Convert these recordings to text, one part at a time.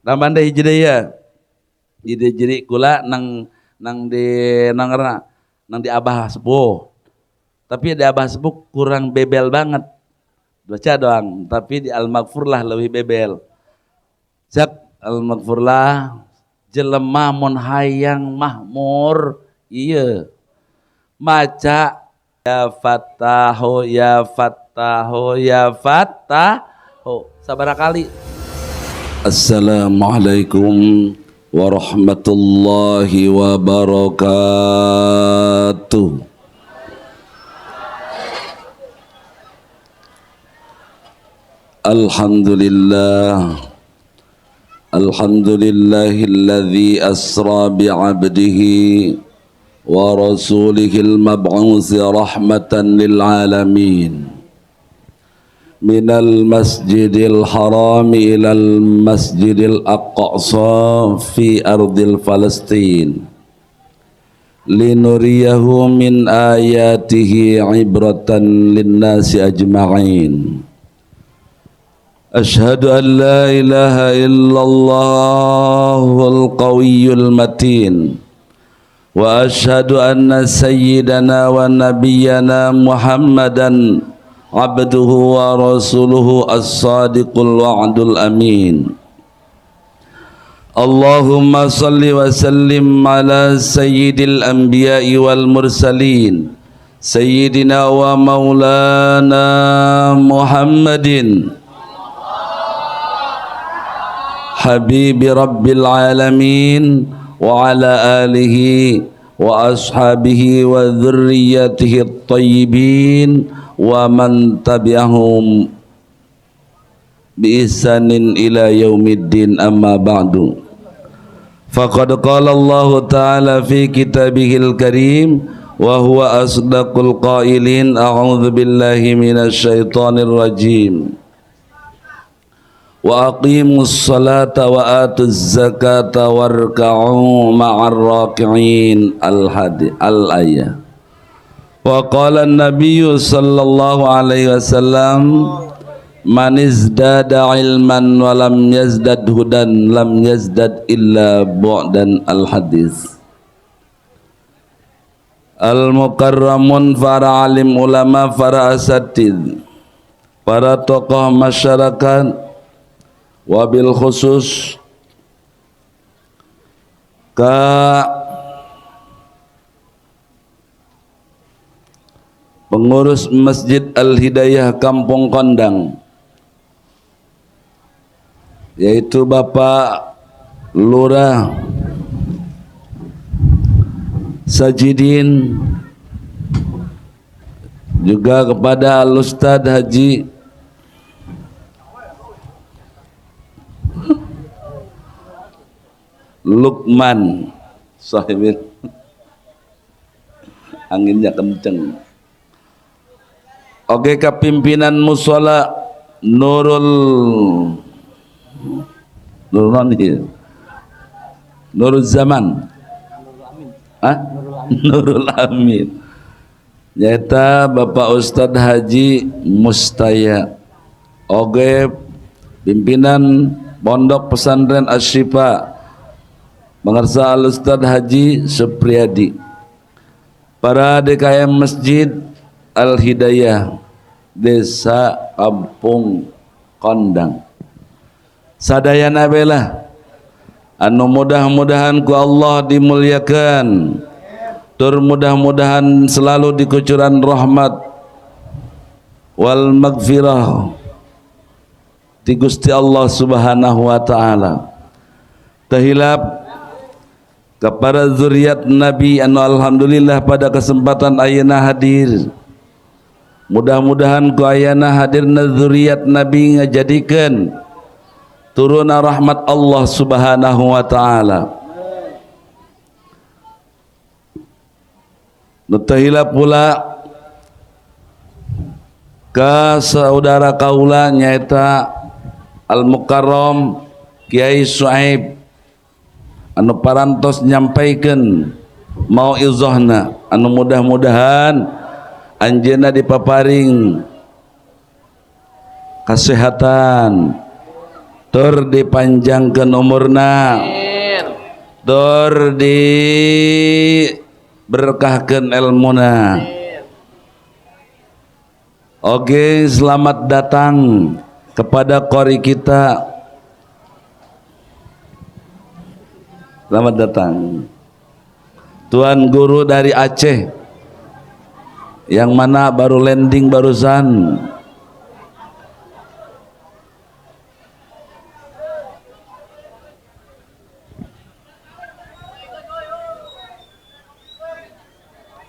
Tambah hiji deui ya. Jadi kula nang di Abah Sepuh. Tapi di Abah Sepuh kurang bebel banget. Baca doang, tapi di Al-Maghfur lah lebih bebel. Cak Al-Maghfur lah jelema mun hayang mahmur iya. Maca ya Fattahu ya Fattahu ya Fattahu sabaraha kali. Assalamualaikum warahmatullahi wabarakatuh. Alhamdulillah, alhamdulillahilladzi asra bi'abdihi wa rasulihil mab'usi rahmatan lil alamin. Minal masjidil haram ilal masjidil aqsa fi ardil Palestin linuriyahu min ayatihi ibratan linnasi ajma'in. Ashhadu an la ilaha illallahul qawiyyul matin wa ashhadu anna sayyidana wa nabiyyana Muhammadan abduhu wa rasuluhu as-sadiqul wa'dul amin. Allahumma salli wa sallim ala sayyidil anbiya'i wal mursalin sayyidina wa maulana Muhammadin habibi rabbil alamin wa ala alihi wa ashabihi wa dhurriyyatihi at-tayyibin wa man tabi'ahum bi ihsanin ila yaumiddin, amma ba'du. Faqad qala Allah ta'ala fi kitabihil karim wa huwa asdaqul qailin, a'udzu billahi minasy syaithanir rajim. Wa aqimus salata wa atuz zakata warka'u ma'ar raki'in. Al-ayah. Wa qala an-nabiyyu sallallahu alaihi wasallam man izdada ilman wa lam yazdad hudan lam yazdad illa bu'dan. Al-hadis. Al-mukarramun para alim ulama, para asatid, para tokoh masyarakat, wabil khusus pengurus Masjid Al-Hidayah Kampung Kondang, yaitu Bapak Lurah Sajidin, juga kepada Al-Ustadz Haji Lukman sahibin, anginnya kenceng. Oke, kepimpinan musola Nurul Zaman, Nurul Amin, nyata Bapak Ustadz Haji Mustaya. Oke, pimpinan Pondok Pesantren Asy-Syifa Mengarsa Al-Ustadz Haji Supriyadi, para DKM Masjid Al-Hidayah Desa Kampung Kondang, sadayana bela anu mudah-mudahan ku Allah dimuliakan, tur mudah-mudahan selalu dikucuran rahmat wal maghfirah di Gusti Allah Subhanahu wa taala. Tahilap kepada zuriat Nabi anu alhamdulillah pada kesempatan ayeuna hadir. Mudah-mudahan ku ayeuna hadirna zuriat Nabi ngajadikeun turuna rahmat Allah Subhanahu wa taala. Nutahila pula ka saudara kaula nyaeta Al-Mukarram Kiai Suaib anu parantos nyampaikeun mauizahna, anu mudah-mudahan anjeunna dipaparing kasehatan, tur dipanjangkeun umurna, tur diberkahkeun ilmuna. Oke, selamat datang kepada qori kita. Selamat datang Tuan Guru dari Aceh, yang mana baru landing barusan.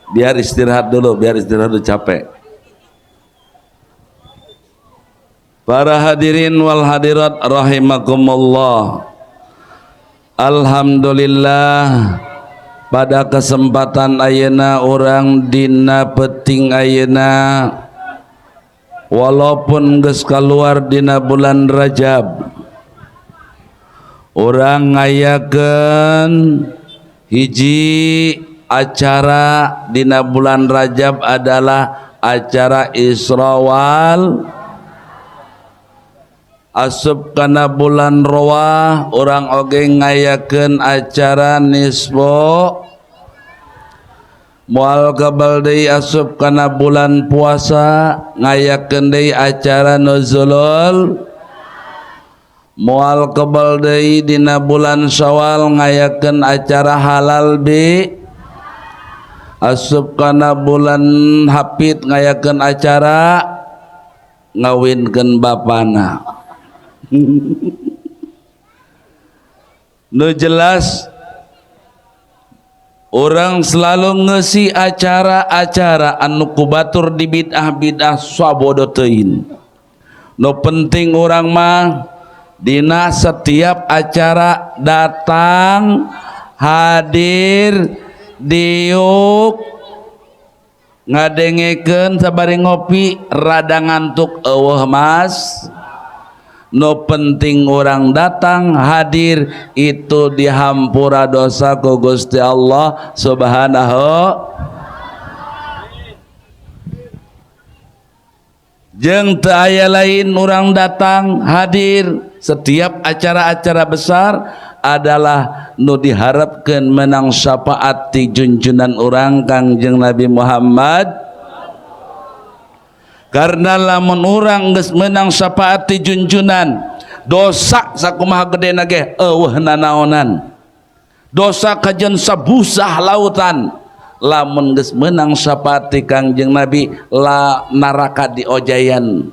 Biar istirahat dulu capek. Para hadirin wal hadirat rahimakumullah. Alhamdulillah, pada kesempatan ayeuna orang dina peting ayeuna, walaupun geus keluar dina bulan Rajab, orang ngayakeun hiji acara dina bulan Rajab adalah acara Isra wal asup kana bulan Rawah, orang oge ngayakeun acara nisbo. Moal kabal deui asup kana bulan puasa, ngayakeun deui acara nuzulul. Moal kabal deui dina bulan Syawal, ngayakeun acara halal bi. Asup kana bulan Hapit, ngayakeun acara ngawinkeun bapana. Nu jelas orang selalu ngesi acara-acara anu kubatur di bid'ah-bid'ah sabodo teuing. Nu penting orang mah dina setiap acara datang, hadir, diuk, ngadengekeun sabari ngopi, rada ngantuk eueuh mas. No penting orang datang hadir, itu dihampura dosa ku Gusti Allah Subhanahu. Jeung teu aya lain orang datang hadir setiap acara-acara besar adalah nu diharapkeun menang syafaat ti junjunan orang Kangjeng Nabi Muhammad. Karena lamun urang geus menang syafaat ti junjunan, dosa sakumaha gedena ge eueuh nanaonan, dosa kajen sabusah lautan. Lamun geus menang syafaat ti Kangjeng Nabi, la neraka diojayan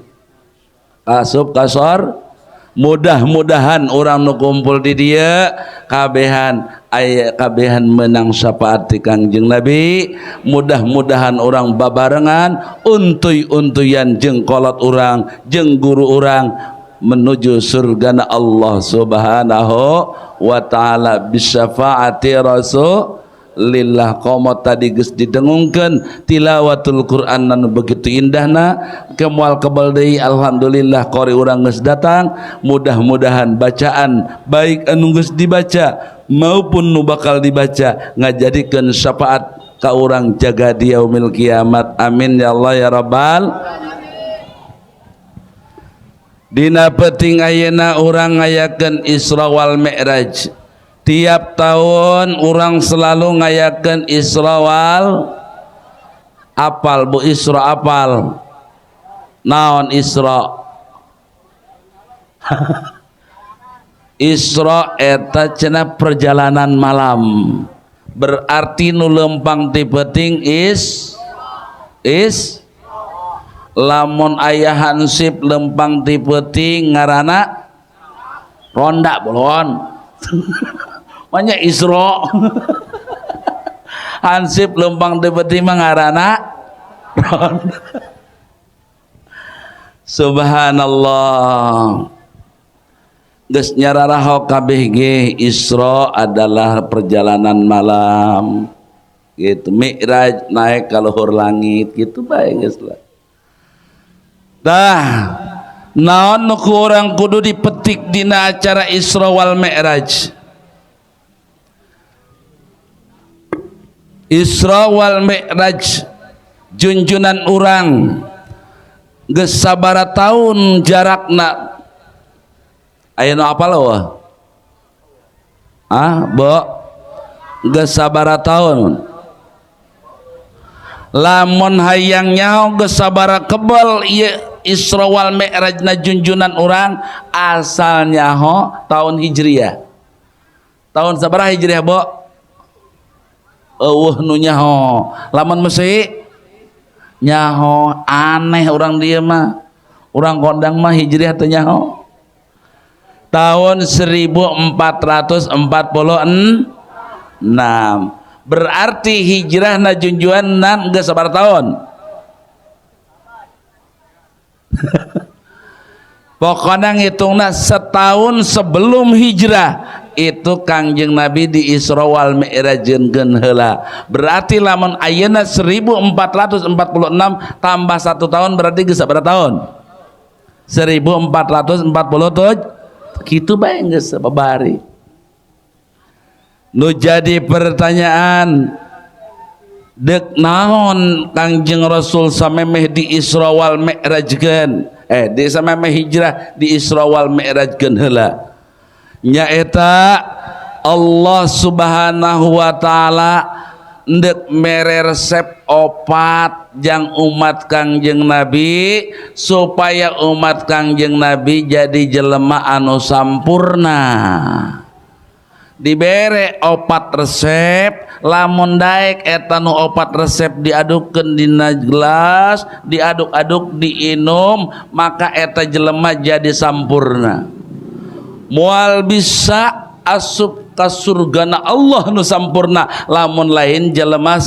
asup kasor. Mudah-mudahan orang nu kumpul di dieu kabehan aya kabehan menang syafaat ti Kangjeng Nabi. Mudah-mudahan orang babarengan untuy-untuyan jeung kolot orang jeung guru orang menuju surgana Allah Subhanahu wa taala bisyafaati Rasulillah. Qomot tadi geus didengungkeun tilawatul Quran anu begitu indahna, kemual kebal deui alhamdulillah qori urang geus datang. Mudah-mudahan bacaan baik anu geus dibaca maupun nu bakal dibaca ngajadikeun syafaat ka urang jaga di yaumil kiamat. Amin ya Allah ya rabbal. Dina peuting ayeuna urang ngayakeun Isra wal Mi'raj. Tiap tahun orang selalu ngayakeun Isra wal apal Bu Isra apal naon Isra. Isra eta cenah perjalanan malam, berarti nu lempang ti peuting is lamun aya hansip lempang ti peuting ngaranna ronda bolon. Banyak Isra. Hansip lempang ti peuting mah ngaranna ronda. Subhanallah. Geus nyararaho kabeh ge Isra adalah perjalanan malam. Gitu, Mi'raj naik ka luhur langit gitu bae geus lah. Dah, naon nu urang kudu dipetik dina acara Isra wal Mi'raj. Isra wal Mi'raj junjunan urang geus sabaraha taun jarakna Aya nu apal wah? Bo geus sabaraha taun? Lamun hayang nyaho geus sabaraha kebal ieu Isra wal Mi'rajna junjunan urang asal nyaho tahun Hijriah. Tahun sabaraha Hijriah, Bo? Eueuh nu nyaho. Lamun Masehi nyaho aneh urang dieu mah. Urang kondang mah Hijriah teu nyaho. Tahun 1446. Berarti hijrahna junjuanan geus sabaraha tahun? Pokoknya ngitungna setahun sebelum hijrah itu Kangjeng Nabi di Isra wal Mi'rajkeun heula. Berarti lamun ayeuna 1446 tambah 1 tahun berarti geus sabaraha tahun? 1447. Kitu bae geus sababari. Nu jadi pertanyaan, dek naon Kangjeng Rasul samemeh di Isra wal Mi'rajkeun di samemeh hijrah di Isra wal Mi'rajkeun heula? Nyaeta Allah Subhanahu wa taala ndek mere resep opat jang umat Kangjeng Nabi supaya umat Kangjeng Nabi jadi jelema anu sampurna. Dibere opat resep, lamun daek eta nu opat resep diadukkeun dina gelas, diaduk-aduk diinum, maka eta jelema jadi sampurna. Moal bisa asup ka surgana Allah nu sampurna, lamun lain jelema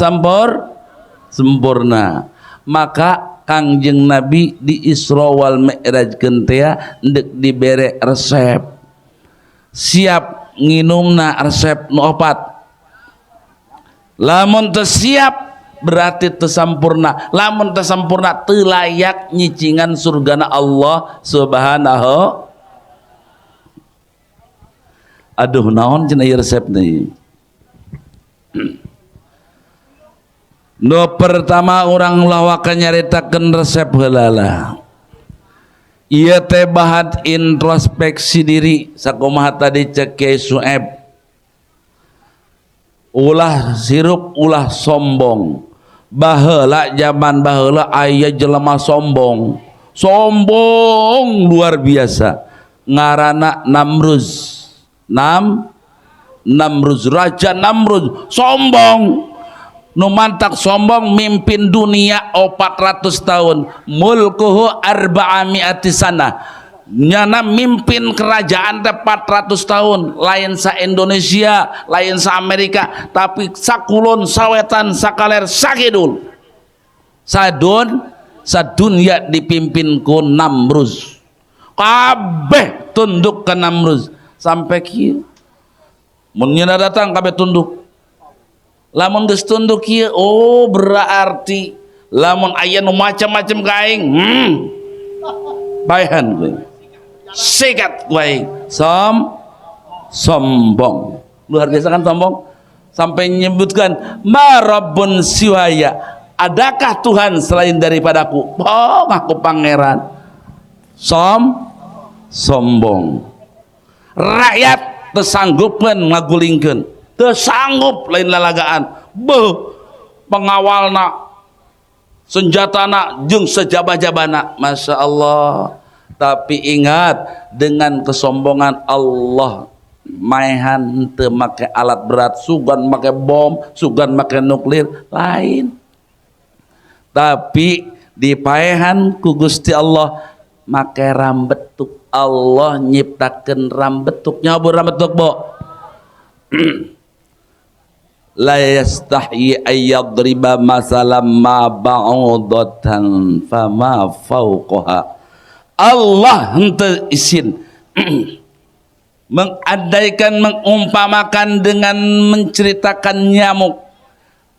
sempurna. Maka Kangjeng Nabi di Isra wal Mi'rajkeun teh ndek dibere resep. Siap nginumna resep nu opat. Lamun teu siap berarti teu sampurna. Lamun teu sampurna teu layak nyicingan surgana Allah Subhanahu. Aduh naon cenah ieu resep deui. Nu pertama urang lawakan nyaritakeun resep heula lah. Ieu teh bahan introspeksi diri sakumaha tadi cek Kiai Sueb. Ulah sirup ulah sombong. Baheula zaman baheula aya jelema sombong. Sombong luar biasa. Ngaranna Namruz. Namruz, Raja Namruz sombong. Nu mantak sombong mimpin dunia 400 tahun. Mulkuhu arba'ami'ati sana. Nyana mimpin kerajaan teh 400 tahun. Lain sa Indonesia, lain sa Amerika, tapi sakulon sawetan sakaler sakidul. Sadunya dipimpin ku Namruz. Kabeh tunduk ke Namruz. Sampai kieu mun nyana datang kabeh tunduk. Lamun geus tunduk kieu berarti lamun aya nu macam-macam ka aing baehan we sikat ku aing sombong. Luar biasa kan sombong sampai menyebutkan ma rabbun siwaya, adakah Tuhan selain daripadaku? Aku pangeran. Sombong. Rakyat tersanggupan ngagulingkeun, tersanggup lain lalagaan. Pengawalna, senjatana jeung sejabah-jabana, masya Allah. Tapi ingat, dengan kesombongan Allah maehan teu make alat berat, sugan make bom, sugan make nuklir lain. Tapi dipaehan ku Gusti Allah make rambetuk. Allah nyiptakeun rambetuk, nyaho rambetuk, Bo. La yastahyi ayyadriba masalam ma ba'udatan fama fauqaha. Allah henteu izin mengandaikan, mengumpamakan dengan menceritakan nyamuk.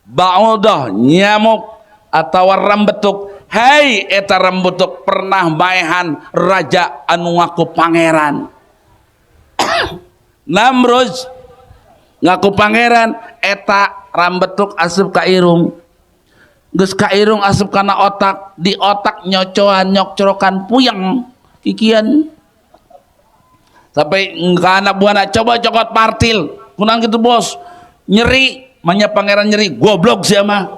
Ba'udah nyamuk atau rambetuk. Hei eta rambetuk pernah maehan raja anu ngaku pangeran. Namruz ngaku pangeran, eta rambetuk asup ka irung. Geus ka irung asup kana otak, di otak nyocoan nyokcorokan puyeng kikian. sampai ke anak buahna coba cokot partil kunang gitu bos nyeri manya pangeran nyeri goblok siapa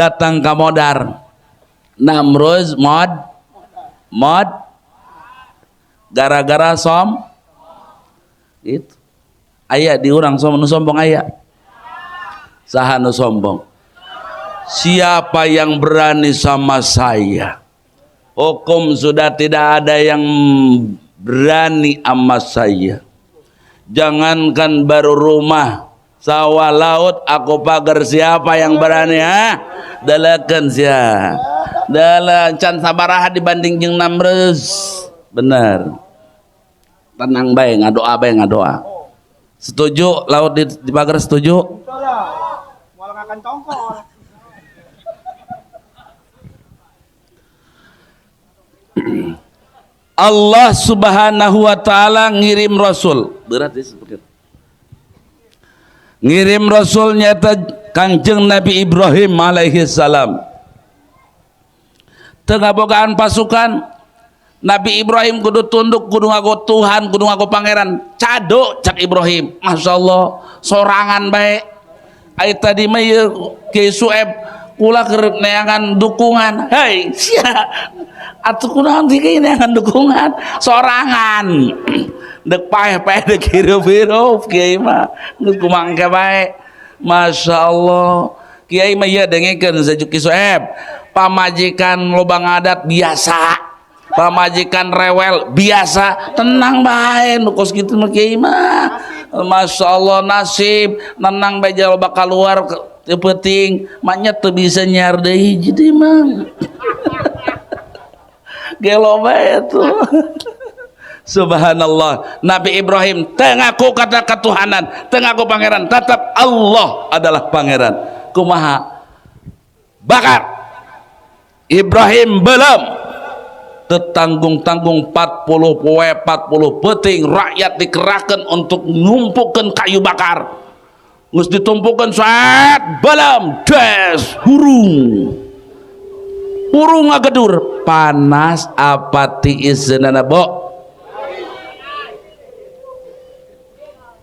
datang ke Modar Namruz mod gara-gara itu aya di urang sombong aya saha nu sombong siapa yang berani sama saya hukum sudah tidak ada yang berani sama saya jangankan baru rumah sawah laut aku pagar siapa yang berani dalakan sia dalam can sabaraha dibanding jeung Namruz bener tenang bae ngadoa bae ngadoa setuju laut di pagar setuju walau akan tongkol Allah subhanahu wa ta'ala ngirim rasul berat ya seperti itu ngirim rasul nyata Kangjeng Nabi Ibrahim alaihi salam tengah bogaan pasukan Nabi Ibrahim kudu tunduk kudu ngaku Tuhan kudu ngaku pangeran cado cak Ibrahim Masya Allah sorangan baik ayat tadi mah ke Sueb kula keur neangan dukungan hei sia atuh kunaon teh neangan dukungan sorangan dek paeh-paeh dek hirup-hirup kiai mah geus kumangke bae Masya Allah kiai mah ieu dengekeun sajuki Soeb pamajikan loba ngadat biasa pamajikan rewel biasa tenang bae nu kos kitu mah kiai mah Masya Allah nasib nenang bae loba keluar penting maknya tuh bisa nyar deui jadi mah gelo bae tuh subhanallah Nabi Ibrahim tengaku kata ketuhanan tengaku pangeran tetap Allah adalah pangeran kumaha bakar Ibrahim belum tetanggung-tanggung 40 poe 40 peting rakyat dikerahkan untuk ngumpulkan kayu bakar ngus ditumpukan saat balam des hurung ngagedur panas apa tiis zenana bo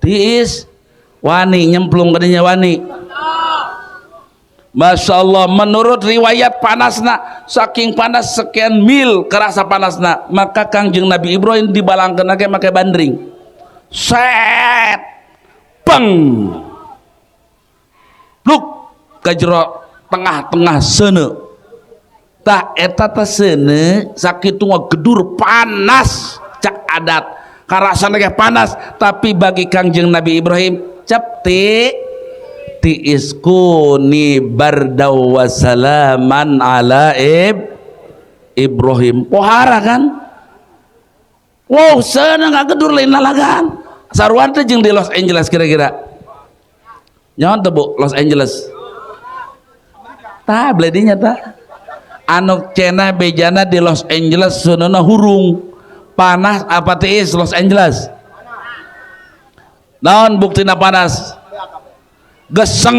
tiis wani nyemplung kadinya wani Masya Allah menurut riwayat panasna saking panas sekian mil kerasa panasna maka Kangjeng Nabi Ibrahim dibalangkeun ake make bandring set peng luk kajero tengah-tengah seuneu tah eta teh seuneu sakitu gedur panas cak adat karasana ge panas tapi bagi Kangjeng Nabi Ibrahim cepti tiiskuni bardaw wa salaman ala Ibrahim pohara kan wow seuneu ngagedur lain lalagan saruan teh jeung di Los Angeles kira-kira nyawan tuh bu Los Angeles tah bledinya tah anu cena bejana di Los Angeles sununa hurung panas apa tiis Los Angeles naon buktina panas geseng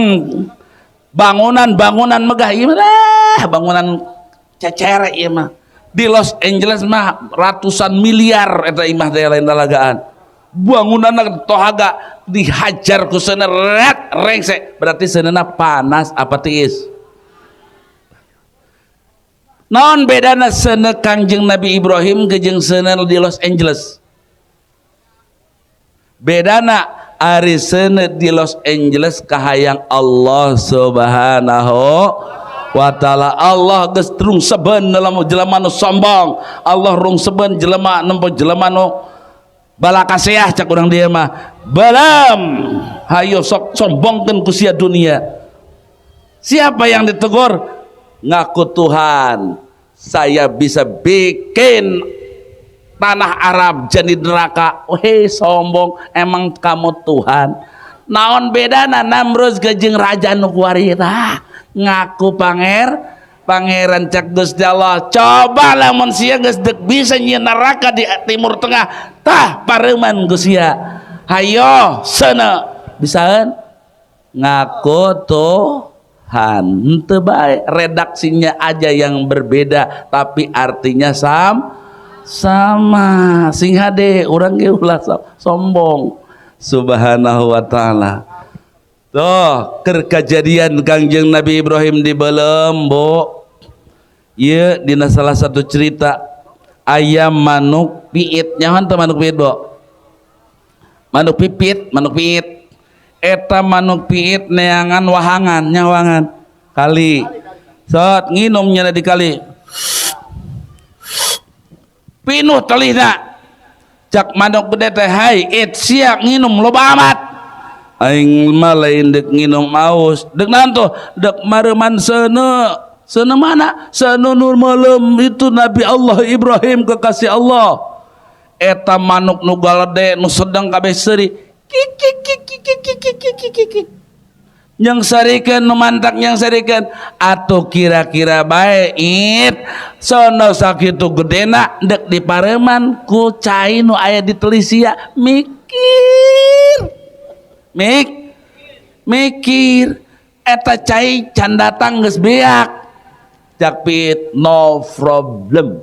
bangunan megah ieu mah bangunan cecer ieu mah di Los Angeles mah ratusan miliar eta imah teh lain dalagaan bangunan tohaga dihajar ku seuneu ret rengse berarti seuneuna panas apa tiis naon bedana seuneu Kangjeng Nabi Ibrahim jeung seuneu di Los Angeles bedana ari seuneu di Los Angeles kahayang Allah subhanahu wa ta'ala Allah geus rung seben dalam jelema nu sombong Allah rung seben jelema nempo jelema nu balakaseah cak urang dia mah balam hayo sok sombongkeun ku sia dunia siapa yang ditegur ngaku Tuhan saya bisa bikin tanah Arab jadi neraka weh sombong emang kamu Tuhan naon bedana Namruz jeung raja nu kuarita ngaku pangeran cak Gusti Allah coba lamun sia geus dek bisa nyieun neraka di timur tengah tah pareuman Gusti hayo seuneu bisaeun ngaku Tuhan henteu bae redaksinya aja yang berbeda tapi artinya sama sing hade urang ge ulah sombong subhanahu wa ta'ala. Tuh keur kejadian Kangjeng Nabi Ibrahim di Belembo ieu dina salah satu cerita ayam manuk piit nyahan teh manuk piit bo manuk piit eta manuk piit neangan wahangan nyawangan kali sot nginumnya di kali pinuh telihna cak manuk gede teh hai it siak nginum loba amat aing mah lain dek nginum aus dek nanto dek mareman seuna mana seuna nur malam itu Nabi Allah Ibrahim kekasih Allah eta manuk nu galede nu sedang kabeh seuri yang sarikeun nu mantak yang sarikeun atuh kira-kira bae it sono sakitu gedena dek dipareman ku cai nu aya di telisia mikir eta cai can datang geus beak cak pit no problem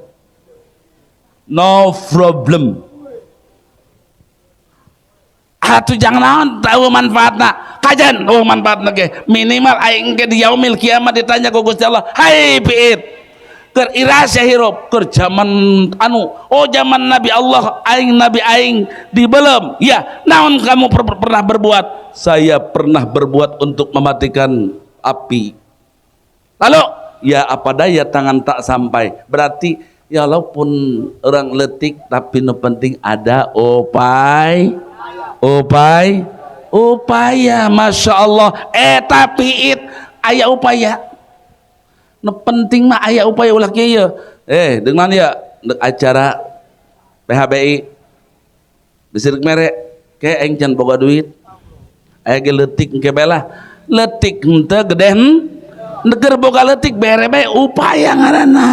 atuh jangan naon tahu manfaatna kajan manfaatna ge minimal aing ge di yaumil kiamat ditanya ku Gusti Allah hai piit keur irasya hirup keur zaman zaman Nabi Allah Nabi aing di belum ya naon kamu pernah berbuat saya pernah berbuat untuk mematikan api lalu ya apa daya tangan tak sampai berarti ya walaupun orang letik tapi nu penting ada upaya Masya Allah tapi aya upaya nu penting mah aya upaya ulah kieu dengan ya acara PHBI disirik mere ke aing can boga duit aya ge leutik engke belah leutik henteu gede keur boga leutik bere bae upaya ngaranna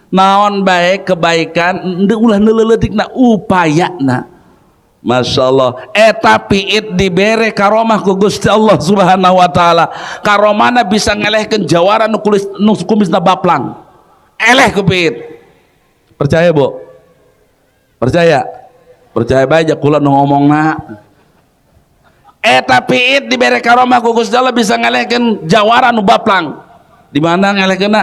naon bae kebaikan henteu ulah neuleutikna upayana Masya Allah tapi dibere karomah ku Gusti Allah subhanahu wa ta'ala karomana bisa ngelehkeun jawara nu kumisna baplang eleh ku piit percaya bu percaya bae aja kula nu ngomongna piit dibere karomah ku Gusti Allah bisa ngelehkeun jawara nu baplang di mana ngelehkeunna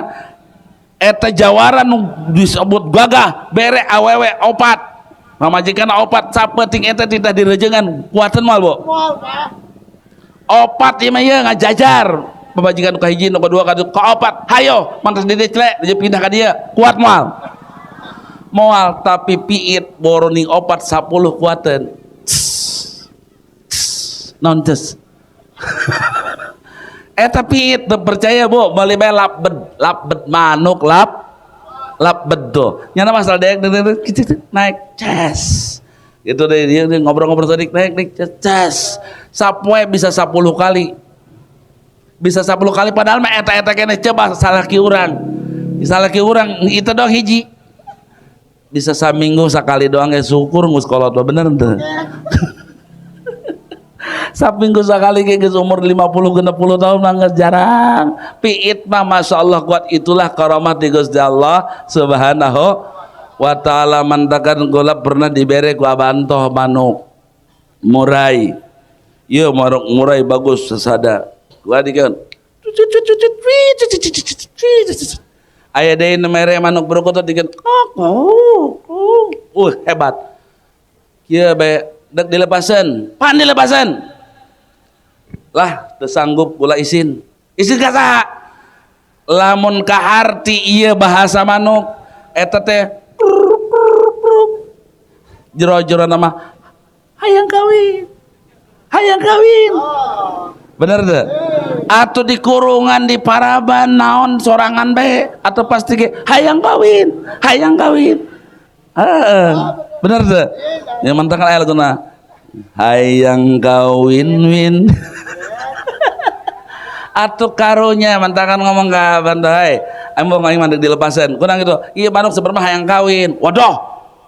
eta jawara nu disebut gagah bere awewe opat mamajikan opat sapeting eta tidak direjengan kuatan mal bu opat ieu mah ieu ngajajar pamajikan ka hiji nu kadua ka opat hayo mantas di declek dia pindah ka dia kuat moal tapi piit boroning opat 10 kuatan nontes eta piit teu percaya bu bali bae lapbed manuk lap bedo nyana masalah dayak naik ces gitu deh dia ngobrol-ngobrol tadi naik ces sapoe bisa 10 kali padahal mah eta kene coba salah ki urang itu doang hiji bisa saminggu sekali doang ge syukur geus kolot bener teu saminggu sekali ge geus umur 50 60 tahun geus jarang piit mah masyaallah kuat itulah karamah di Gusti Allah subhanahu wa ta'ala mantakan kula pernah dibere ku abantoh manuk murai ieu manuk murai bagus sesada gua dikeun aya deui nu mere manuk brokotot dikeun hebat kieu bae dek dilepaseun pan dilepaseun lah tersanggup kula isin kata lamun kaharti iya bahasa manuk eta teh jero-jero nama hayang kawin bener tuh atau di kurungan di paraban naon sorangan bae atau pasti ke hayang kawin bener tuh yang mantangan ayat tuh nah hayang kawin atuh karunya mantangan ngomong ka bandai embong aing mandek dilepasan kurang gitu iya manuk sebermah hayang kawin waduh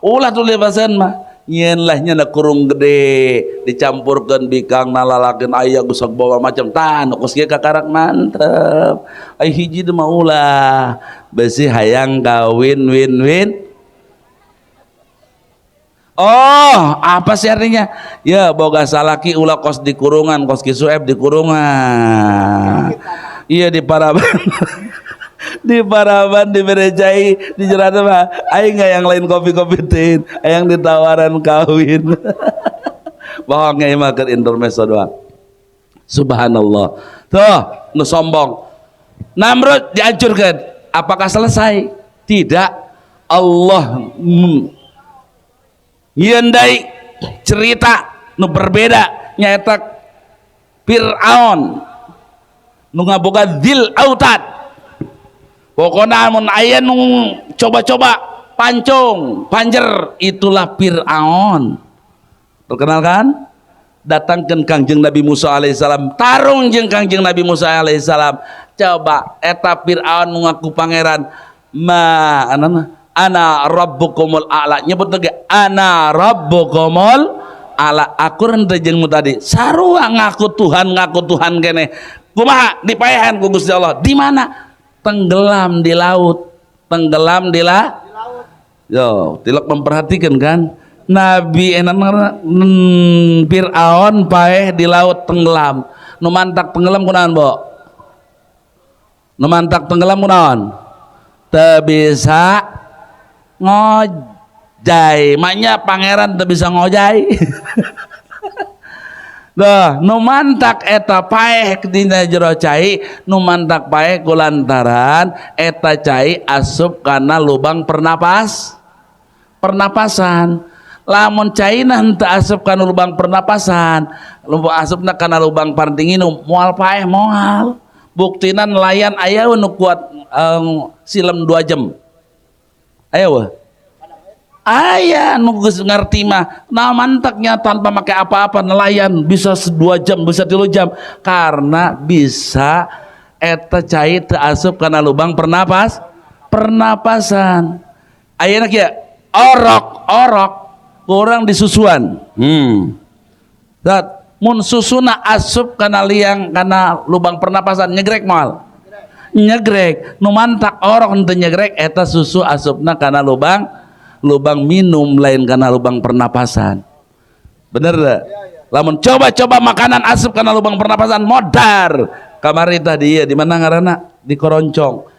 ulah tuh dilepasan mah nyeun lah nya kurung gede dicampurkeun bikang nalalakeun aya gusak bawa macam tah nu geus ge kakarak mantep ai hiji teh mah ulah besi hayang kawin win Oh, apa sih artinya? Ya, boga salaki ulah kos di kurungan, kos kisueb di kurungan. Iya di Paraban. Di Paraban diberejai di jerata mah aing nggak yang lain kopi-kopi tin, yang ditawaran kawin. Bohongnya mah ke intermezzo doang. Subhanallah. Tuh, nu sombong. Namrud dihancurkan. Apakah selesai? Tidak. Allah nyendai cerita nu berbeda nyaeta Fir'aun nu ngaboga dzil autad. Pokoknya mun aya nu coba-coba pancung, panjer, itulah Fir'aun. Terkenal kan? Datangkan Kangjeng Nabi Musa alaihissalam, tarung jeung Kangjeng Nabi Musa alaihissalam. Coba eta Fir'aun ngaku pangeran, ana rabbukumul a'la, nyebut lagi ana rabbukumul a'la. Aku rente jeung tadi sarua ngaku Tuhan kene. Kumaha dipaehan ku Gusti Allah? Di mana? Tenggelam di laut. Tenggelam di laut. Yo, tilak memperhatikan kan? Nabi Fir'aun paeh di laut tenggelam. Nu mantak tenggelam kunaon, Bo? Nu mantak tenggelam kunaon? Teu bisa ngojay. Maknya pangeran teu bisa ngojay. Dah, nu mantak eta paeh dina jero cai, nu mantak paeh kulantaran eta cai asup kana lubang pernapasan. Lamun caina henteu asup kana lubang pernapasan, asupna kana lubang partinginu moal paeh moal. Buktina nelayan aya nu kuat silem 2 jam. Aya weh. Aya nu geus ngarti mah nah mantaknya tanpa make apa-apa nelayan bisa 2 jam, bisa 3 jam karena bisa eta cai teu asup kana lubang pernapasan. Ayeuna kieu orok kurang disusuan. Dat mun susuna asup kana liang kana lubang pernapasan nyegrek moal. Nyegrek nu mantak orok henteu nyegrek eta susu asupna kana lubang minum lain karena lubang pernapasan. Bener dah? Lamun coba-coba makanan asup karena lubang pernapasan modar. Kamari tadi ya di mana ngaranna? Di Koroncong.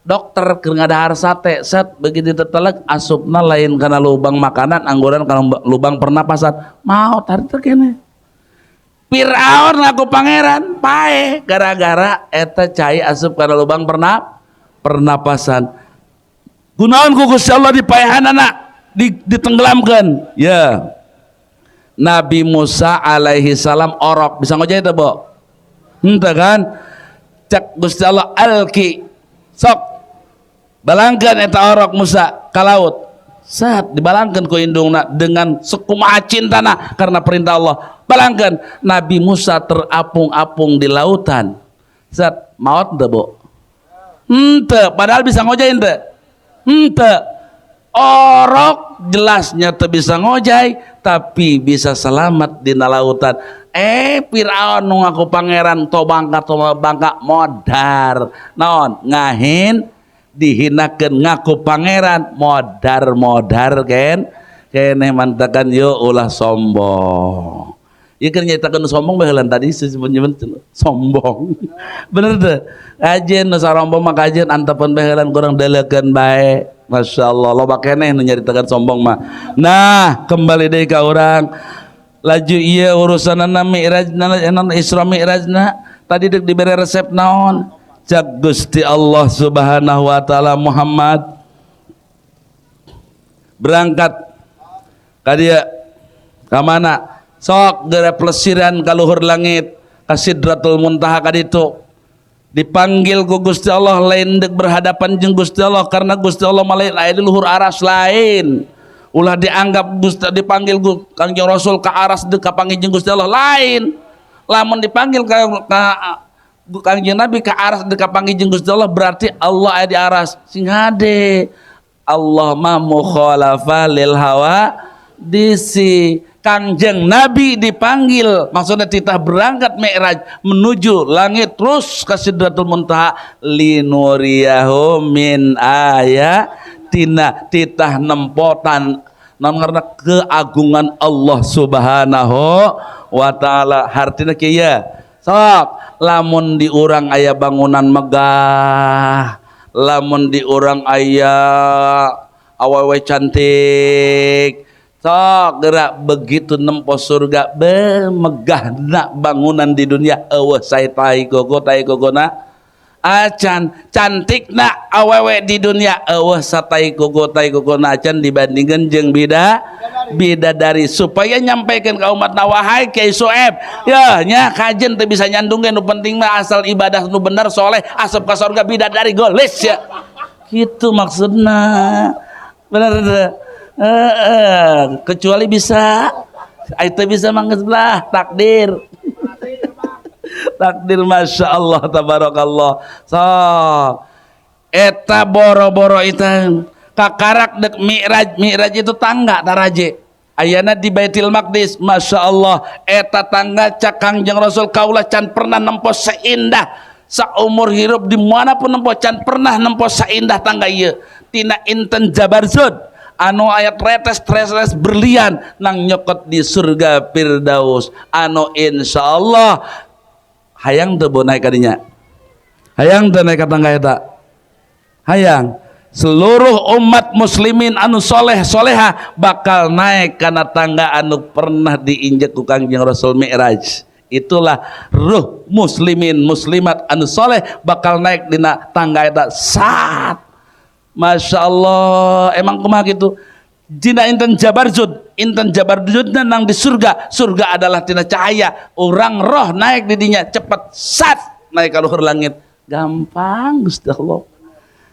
Dokter keur ngadahar sate, set begitu tetelek asupna lain karena lubang makanan, angguran karena lubang pernapasan. Mau tadi teh kene. Fir'aun ngaku pangeran paeh gara-gara eta cai asup karena lubang pernapasan. Gunaon ku Gusti Allah dipaehanana ditenggelamkan. Ya. Nabi Musa alaihi salam orok bisa ngojay teh, Bo? Henteu kan? Cek Gusti Allah alki. Sok balangkeun eta orok Musa ka laut. Saat dibalangkeun ku indungna dengan sekumaha cintana karena perintah Allah. Balangkeun Nabi Musa terapung-apung di lautan. Saat maot teu, Bo? Henteu, padahal bisa ngojay henteu. Henteu. Orok jelasnya teu bisa ngojay tapi bisa selamat di lautan. Fir'aun nu ngaku pangeran tobangka modar. Naon? Ngahin dihinakeun ngaku pangeran modar kene mantakan yo ulah sombong. Ieu keur nyatakeun sombong baheula tadi disebut sombong. Bener teu? Kajen nu sarombong mah kajen antepan baheula kurang deulekeun bae. Masya Allah, loba keneh nu nyaritakeun sombong mah. Nah, kembali deui ka urang. Laju ieu urusanana Mi'rajna, Isra Mi'rajna tadi deuk dibere resep naon? Jak Gusti Allah Subhanahu wa taala Muhammad berangkat ka dieu ka mana? Sok geura plesiran ka luhur langit ka Sidratul Muntaha ka ditu. Dipanggil ku Gusti Allah lain deuk berhadapan jeung Gusti Allah karena Gusti Allah malain aya di luhur aras lain. Ulah dianggap Gusti dipanggil Kangjeng Rasul ka aras deuk kapanggih jeung Gusti Allah lain. Lamun dipanggil ka Kangjeng Nabi ka aras deuk kapanggih jeung Gusti Allah berarti Allah aya di aras. Sing hade Allah ma mukhalafa lil hawa disi. Kangjeng Nabi dipanggil maksudnya titah berangkat Mi'raj menuju langit terus ke Sidratul Muntaha linuriyahu min ayatina titah nempotan naon karena keagungan Allah Subhanahu wa taala. Hartina kieu sok lamun di urang aya bangunan megah, lamun di urang aya awewe cantik, sok gerak begitu nempo surga megahna bangunan di dunia eueuh sae tai gogona acan cantikna awewe di dunia eueuh satai gogona acan dibandingkeun jeung bidadari supaya nyampaikan ke umat wahai Kiai Soeb ya nya kajen teu bisa nyandungkeun nu penting mah asal ibadah nu bener soleh asap ka surga bidadari goles ya kitu maksudna bener kecuali bisa itu bisa manggeslah takdir masya Allah tabarakallah so eta boro-boro eta kakarak dek mi'raj itu tangga taraje ayana di Baitul Maqdis masya Allah eta tangga cakang jeung Rasul kaulah can pernah nempo seindah saumur hirup dimanapun nempo can pernah nempo seindah tangga ieu tina inten Jabarzud anu ayat retes berlian nang nyokot di surga Firdaus anu insyaallah hayang teu naik kadinya hayang teu naik ka tangga eta hayang seluruh umat muslimin anu soleh soleha bakal naik kana tangga anu pernah diinjak ku Kangjeng Rasul Mi'raj. Itulah ruh muslimin muslimat anu soleh bakal naik dina tangga eta sat. Masya Allah emang kumaha gitu dina inten Jabarzudna nang di surga adalah tina cahaya orang roh naik di dinya cepet sat naik ka luhur langit gampang Gusti Allah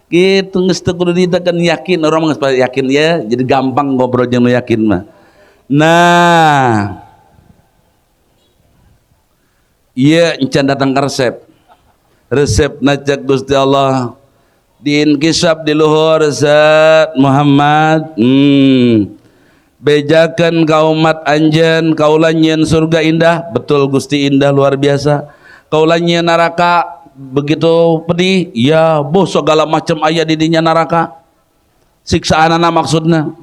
gitu geus teu kudu ditekan yakin orang geus yakin ya jadi gampang ngobrol jeung nu yakin mah nah ieu encan datang ka resep najak Gusti Allah diinkisab di luhur zat Muhammad bejakan ka umat anjeun kaula nyieun surga indah betul Gusti indah luar biasa kaula nyieun neraka begitu pedih ya boh segala macam aya di dinya neraka siksaanana maksudna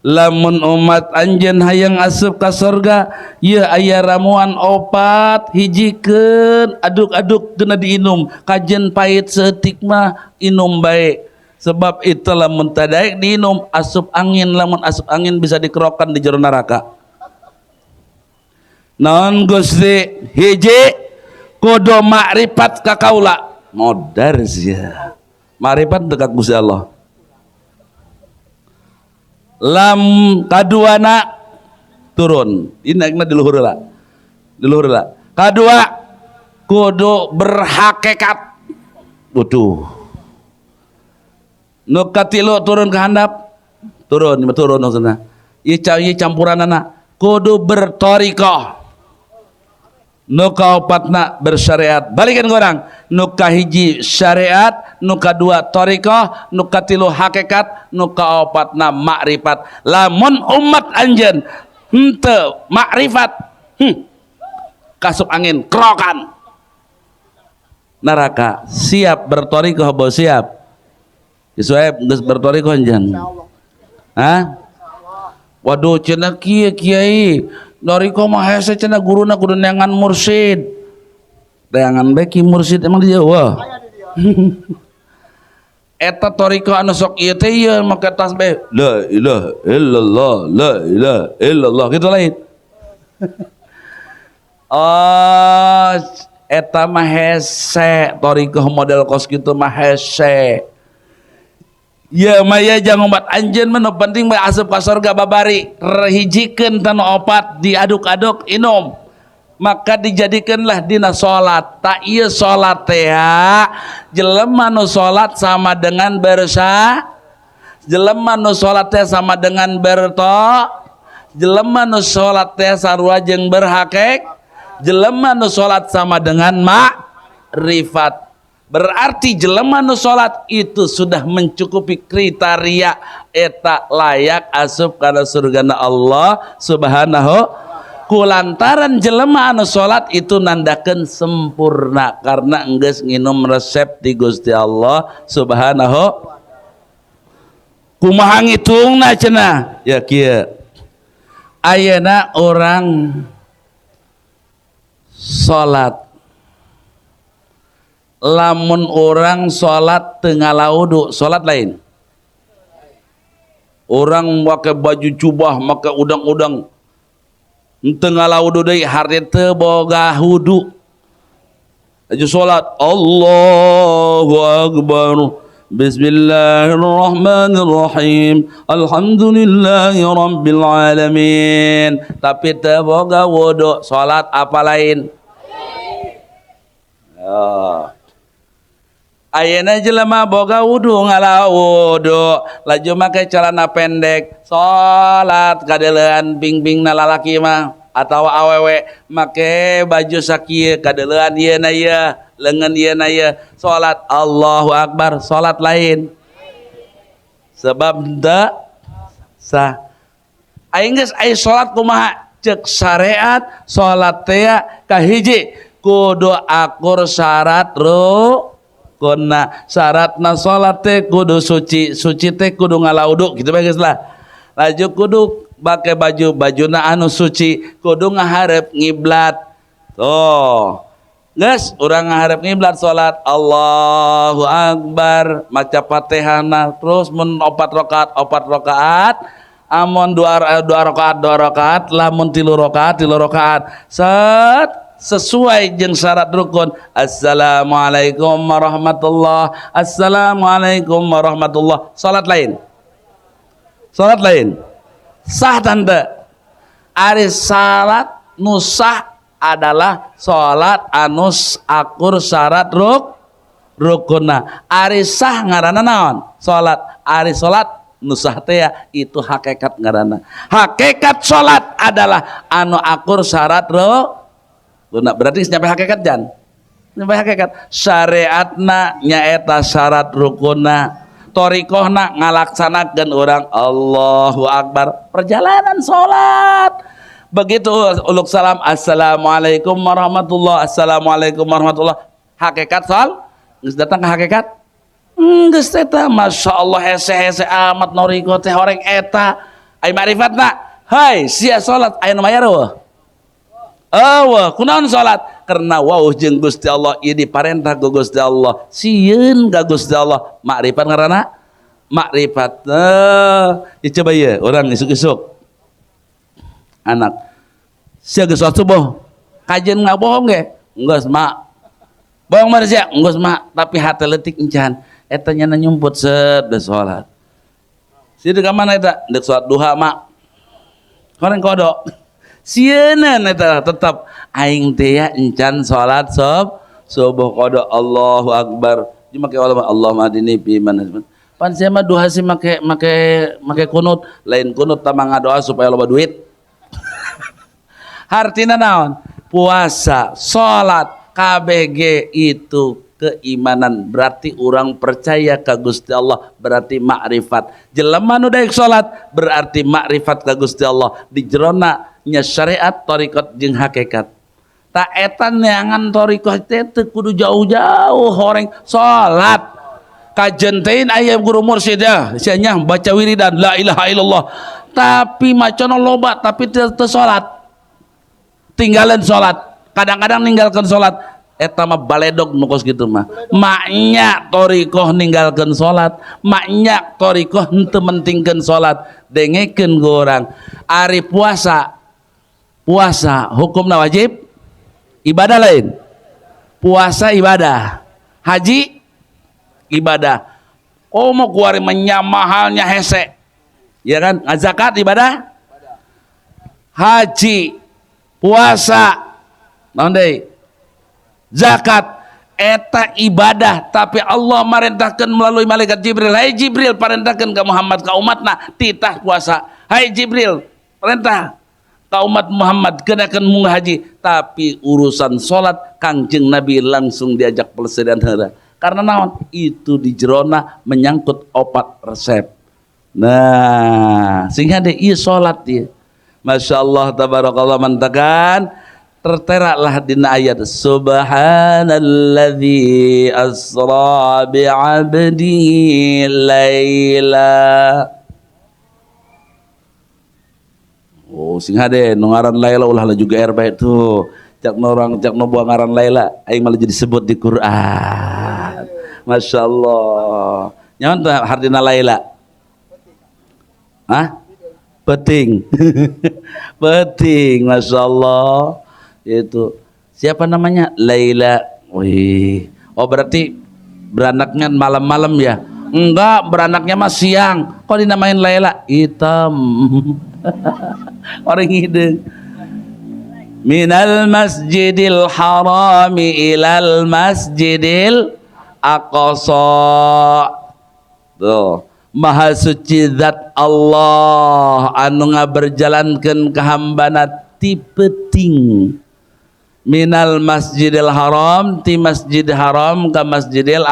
lamun umat anjeun hayang asup ka surga ieu aya ramuan opat hijikeun aduk-aduk teu diinum kajen pahit seeutik mah inum bae sebab itu lamun tadaek diinum asup angin lamun asup angin bisa dikerokan di jero neraka naon Gusti hiji kudu makrifat ka kaula modar sia makrifat dekat Gusti Allah lam kaduana turun ini naikna di luhur lah kadua kudu berhakikat butuh nu katilu turun ke handap turun maksudna ieu campuranana kudu berthariqah nu kaopatna bersyariat balikan orang nu kahiji syariat nu kadua thariqah nu katilu hakikat nu kaopatna makrifat lamun umat anjeun henteu makrifat kasup angin kerokan neraka siap berthariqah bo siap Soeb geus berthariqah anjeun hah waduh cenah kieu kiai Noriko mah hese cenah guruna kudu neangan mursyid. Neangan beki mursyid emang di Jawa. Eta toriko anu sok ieu teh ieu make tasbih la ilaha illallah la ilaha illallah gitu lain. Oh eta mah hese toriko model kos kitu mah hese. Ya maya jangan umat anjeun mah nu penting mah asup ka surga babari hijikeun tanu opat diaduk-aduk inum maka dijadikeunlah dina salat tak ieu salat teh jelema nu salat sama dengan jelema nu salat teh sama dengan jelema nu salat teh sarua jeung berhakik jelema nu salat sama dengan makrifat. Berarti jelema nu salat itu sudah mencukupi kriteria eta layak asup kana surgana Allah Subhanahu kulantaran jelema anu salat itu nandakeun sempurna karena enggeus nginum resep di Gusti Allah Subhanahu kumaha ngitungna cenah ya kieu ayeuna orang salat lamun orang salat teu ngalaudu salat lain orang make baju jubah make udang-udang teu ngalaudu deui harita boga hudu aja salat Allahu akbar Bismillahirrahmanirrahim Alhamdulillahi Rabbil Alamin tapi teu boga wudu salat apa lain ayeuna jelema boga wudu ngalaudu laju make celana pendek salat kadeulean bing-bingna lalaki mah atawa awewe make baju sakieu kadeulean ieu na ieu leungeun ieu na ieu salat Allahu akbar salat lain sebab teu sah aing geus aya salat kumaha ceuk syariat salat teh kahiji kudu akur syarat rukunna syaratna salat teh kudu suci suci teh kudu ngalaudu kitu bae geus lah laju kudu pakai bajuna anu suci kudu ngaharep ngiblat tuh geus urang ngaharep ngiblat salat Allahu akbar maca Fatihahna terus mun 4 rakaat amun 2 rakaat lamun 3 rakaat set sesuai jeung syarat rukun assalamualaikum warahmatullah salat lain sah tante ari salat nu sah adalah salat anus akur syarat rukunna ari sah ngaranna naon salat ari salat nu sah teh itu hakikat ngaranna hakikat salat adalah anu akur syarat rukunna berarti nyampe hakikat jan nyampe hakikat syariatna nyaeta syarat rukunna torikohna ngalaksanakeun orang Allahu akbar perjalanan salat begitu uluk salam assalamualaikum warahmatullah hakikat salat geus datang ke hakikat geus eta masyaallah hese-hese amat noriko teh horeng eta ai ma'rifatna hai sia salat aya nu mayar eueuh kunaon salat karena wauh jeung Gusti Allah ieu diparentah ku Gusti Allah sieun ka Gusti Allah makrifat ngaranna makrifat ieu coba ieu urang isuk-isuk anak sia geus salat subuh kajeun ngabohong ge geus mak bohong mah sia geus mak tapi hate leutik encan eta nya nyumput set da salat sia ka mana eta deuk salat duha mak koreng kodok sieun eta tetep aing teh encan salat subuh qada Allahu akbar cuma ke ulama Allahumma adini fi man pan sia mah duha sih make kunut lain kunut tama ngadoa supaya loba duit hartina naon puasa salat KBG itu keimanan berarti orang percaya ka Gusti Allah berarti makrifat jelema nu daek salat berarti makrifat ka Gusti Allah di jerona nya syariat thariqat jeung hakikat tak eta neangan thariqat teh teu kudu jauh-jauh horeng salat kajenteun aya guru mursyid ya sia nya baca wiridan la ilaha illallah tapi macana loba tapi teu salat tinggalan salat kadang-kadang ninggalkeun salat eta mah baledog nu kos kitu mah maknya thariqah ninggalkeun salat maknya thariqah henteu mentingkeun salat dengekeun ku urang ari puasa hukumna wajib ibadah lain puasa ibadah haji ibadah mau kuari menyamahalnya hese ya kan zakat ibadah haji puasa naon deui zakat eta ibadah tapi Allah marentahkeun melalui malaikat Jibril hai Jibril parentahkeun ka Muhammad ka umatna titah puasa hai Jibril perintah ka umat Muhammad kenakeun munggah haji tapi urusan salat Kangjeng Nabi langsung diajak pelesirian heula karena naon itu di jerona menyangkut opat resep nah sehingga deh ieu salat ieu masyaallah tabarakallah mantakan terteraklah dina ayat subhanalladzi asra bi'abdihi laila. Oh sing hade nu ngaran Laila ulah juga baik tuh cak norang cak no buang ngaran Laila aing malah jadi sebut di Quran. Masya Allah nyawan tuh hardina Laila hah peting peting Masya Allah itu siapa namanya Laila. Wih oh berarti beranaknya malam-malam ya. Enggak, beranaknya mah siang. Kok dinamain Laila? Hitam. Orang hidung. Minal masjidil harami ilal masjidil aqsa. Tuh. Maha suci zat Allah anu ngaberjalankeun kahambana ti peuting. Minal masjidil haram ti masjid haram ka masjidil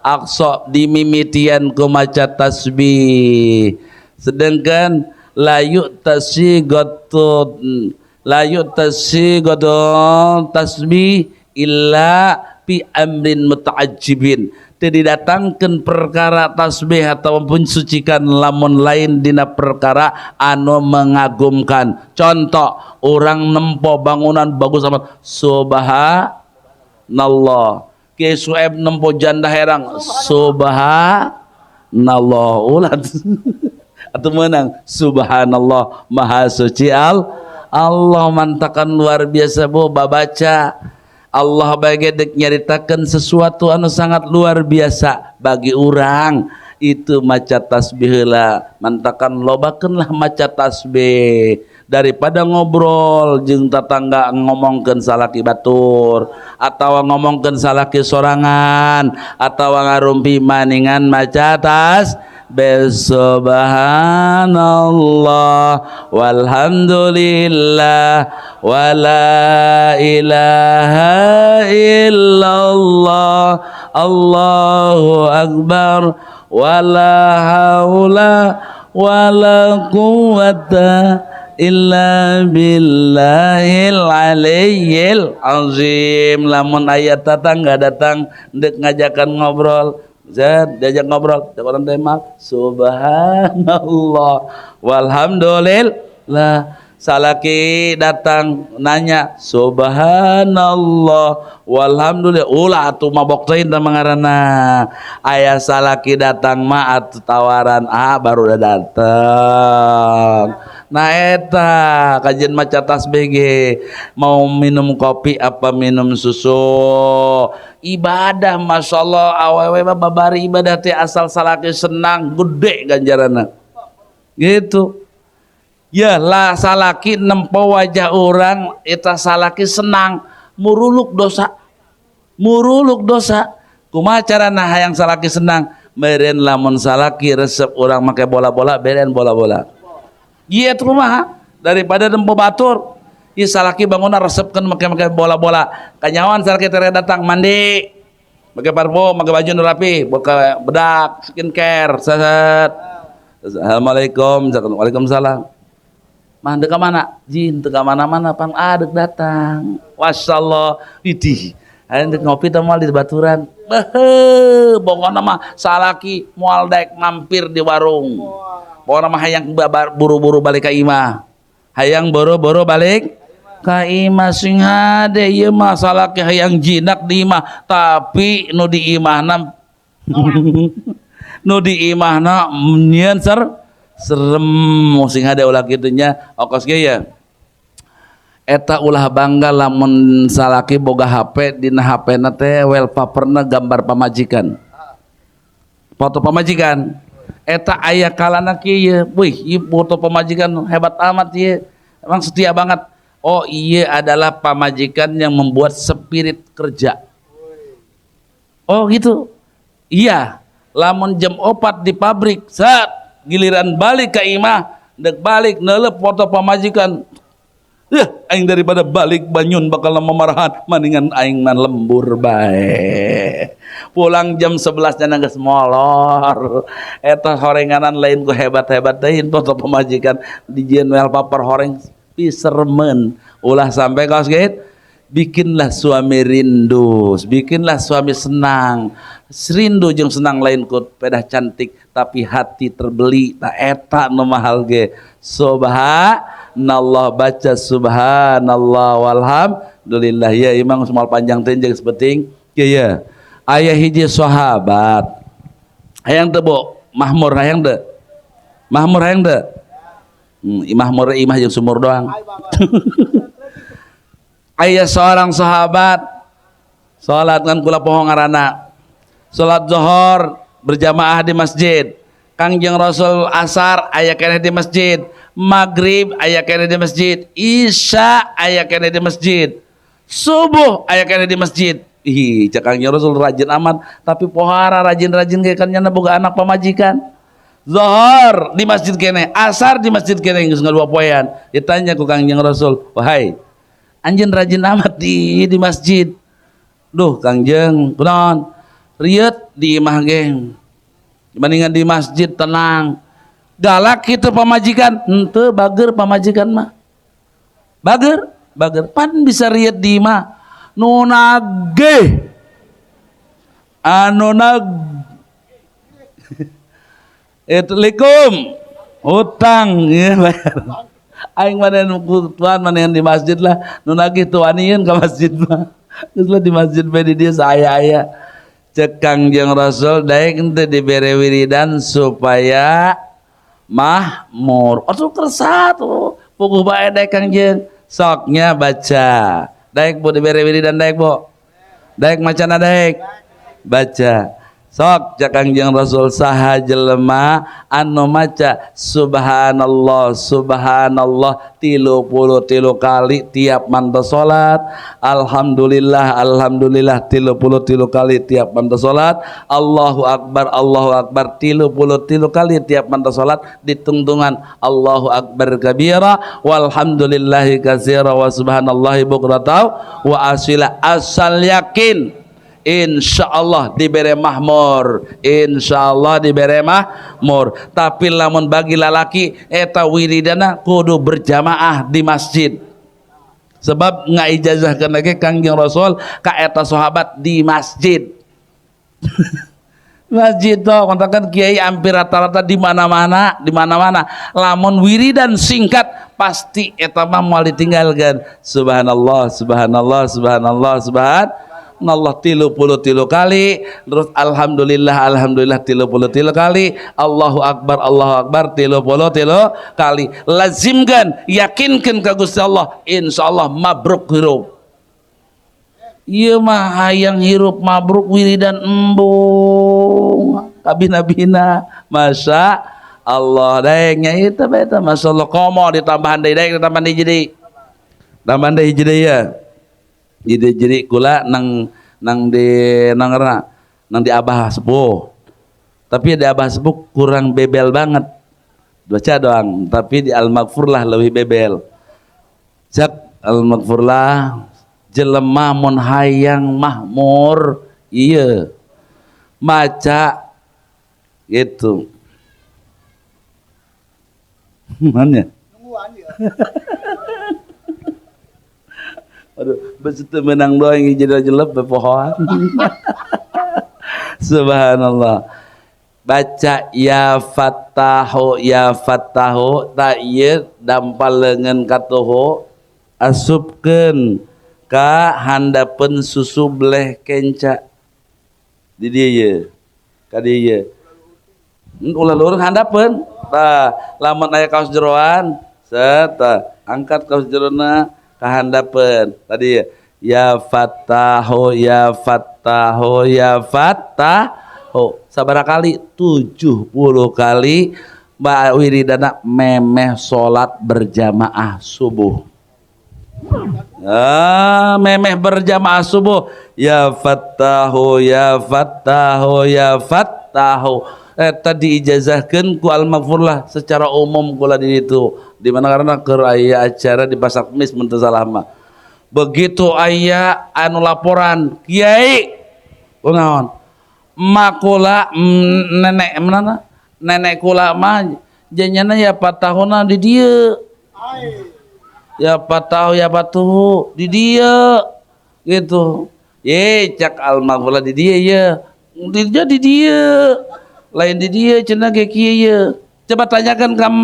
Aqsa dimimitian ku maca tasbih. Sedangkan la yu'tasigatun tasbih illa bi amrin muta'ajjibin. Teu didatangkeun perkara tasbih ataupun sucikan lamun lain dina perkara anu mengagumkan. Contoh, orang nempo bangunan bagus amat subhanallah. Ki Sueb nempo janda herang subhanallah ulat atau menang subhanallah maha suci Allah mantakan luar biasa bu babaca Allah bagi dek nyaritakan sesuatu anu sangat luar biasa bagi orang itu maca tasbih lah mantakan lobakeun lah maca tasbih daripada ngobrol jeung tetangga ngomongkeun salaki batur atawa ngomongkeun salaki sorangan atawa ngarumpi maningan maca subhanallah walhamdulillah wala ilaha illallah Allahu akbar wala haula wala quwwata illa billahil aliyyil azim. Lamun ayat tetangga datang ndek ngajakan ngobrol Zat diajak ngobrol orang demak subhanallah walhamdulillah. Salaki datang nanya subhanallah walhamdulillah ulah atuh mabok teuing da mangarana aya salaki datang mah atuh tawaran baru udah datang. Nah eta kajian maca tasbih ge mau minum kopi apa minum susu ibadah masyaallah awewe mah babari ibadah teh asal salaki senang gede ganjaranna gitu. Ya lah salaki nempo wajah orang eta salaki senang muruluk dosa kumaha carana hayang salaki senang meureun lamun salaki resep orang make bola-bola beren bola-bola ieu teh kumaha daripada nempo batur ieu salaki bangunna resepkeun make bola-bola kanyawan salaki teh datang mandi make parfum make baju nu rapi buka bedak skincare saset assalamualaikum waalaikumsalam. Mah dek mana? Jin teu ka mana-mana pang adek datang. Masyaallah. Idih. Aya dek ngopi teh moal di baturan. Beuh, pokona mah salaki moal daek mampir di warung. Pokona mah hayang buru-buru balik ka imah. Hayang boro-boro balik ka imah sing hade ieu mah salaki hayang jinak di imah, tapi nu di imahna nu di imahna nyeun serem sing hade ulah kitu nya okos ge ya eta ulah bangga lamun salaki boga HP dina HP-na teh wallpaperna gambar pamajikan foto pamajikan eta aya kalana kieu wih ieu foto pamajikan hebat amat ieu emang setia banget oh ieu adalah pamajikan yang membuat spirit kerja oh gitu iya lamun jam 4 di pabrik saat giliran balik ke imah dek balik neuleup foto pamajikan aing daripada balik banyun bakal memarahan mendingan aing man lembur bae pulang jam 11 nya geus molor eta horenganan lain ku hebat-hebat teh foto pamajikan dijieun wallpaper horeng pisermen ulah sampai kaos gait bikinlah suami rindu, bikinlah suami senang. Rindu jeung senang lain ku pedah cantik tapi hati terbeli tak eta nu mahal ge. Subhanallah, baca subhanallah walhamdulillah. Ya imang semal panjang teh jeung sepenting ya. Aya hiji sahabat hayang teu bo mahmur hayang teu mahmur hayang teu mahmur imah jeung sumur doang. Aya seorang sahabat salat kan kula poho ngaranna salat zuhur berjamaah di masjid, Kangjeng Rasul asar aya keneh di masjid, maghrib aya keneh di masjid, isya aya keneh di masjid, subuh aya keneh di masjid. Ih, cak Kangjeng Rasul rajin amat, tapi pohara rajin-rajin ge kan nyana boga anak pamajikan. Zuhur di masjid keneh, asar di masjid keneh geus ngadua poean. Ditanya ku Kangjeng Rasul, "Wahai, anjeun rajin amat di masjid." Duh, Kangjeng, kunaon? Riet di imah geng dibandingkan di masjid tenang galak itu pamajikan henteu bager pamajikan mah bager pan bisa riet di imah nu nageh anu nag Assalamualaikum hutang ya bayar aing manen tuan manen di masjid lah nu nagih tuanieun ka masjid mah geus lah di masjid bae di dieu saaya-aya. Cek Kangjeng Rasul daek ente dibere wiridan supaya mahmur. Atuh kersa tuh puguh bae daek Kangjeng soknya baca daek bu dibere wiridan daek bu daek macana daek baca sok cek Kangjeng Rasul saha jelema anu maca subhanallah subhanallah 33 kali tiap manta salat, alhamdulillah alhamdulillah 33 kali tiap manta salat, Allahu akbar 33 kali tiap manta salat, ditungtungan Allahu akbar kabira walhamdulillahi katsira wa subhanallahi bukratan wa asila. Asal yakin insyaallah dibere mahmur, insyaallah dibere mahmur. Tapi lamun bagi lalaki eta wiridana kudu berjamaah di masjid, sebab ngaijazahkeun lagi Kangjeng Rasul ka eta sahabat di masjid. Masjid toh kontakan kiai hampir rata-rata di mana-mana lamun wiridan singkat pasti eta mah moal ditinggalkeun subhanallah subhanallah subhanallah subhanallah Allah 33 kali, terus alhamdulillah alhamdulillah 33 kali, Allahu akbar 33 kali. Lazimkan, yakinkan ka Gusti Allah, insyaallah mabruk hirup. Ieu mah hayang hirup mabruk wiridan embung kabina-bina masya Allah daengnya itu beta masyaallah komo ditambahan deui daeng ditambahan deui jadi tambahan deui jadi ya. Jadi kula nang di abah sepuh, tapi di abah sepuh kurang bebel banget baca doang, tapi di al-maghfurlah lebih bebel. Cak al-maghfurlah jelema mun hayang mahmur iya maca gitu mana aduh begitu menang doang jadi jelek bepohoan. Subhanallah. Baca ya fattahu tak ieu dampalengan katuhu asupkeun ka handapeun susu bleh kenca di dieu ka dieu ulah lurus handapeun tah lamun aya kaos jeroan set angkat kaos jerona kahandapeun tadi ya fattahu ya fattahu ya fattahu sabaraha kali 70 kali ba wiridana memeh salat berjamaah subuh. Memeh berjamaah subuh ya fattahu ya fattahu ya fattahu eta diijazahkeun ku al-maghfurlah secara umum kula di ditu di mana karena keur aya acara di Pasar Kemis mun teu salah mah. Begitu aya anu laporan kiai kunaon makula nenek kula mah janyana ya 4 tahunna di dieu ya patah ya patuh di dia gitu. Ye cak almarhum di dia ya. Di dia. Lain di dia cenah ge kieu ye. Coba tanyakan kam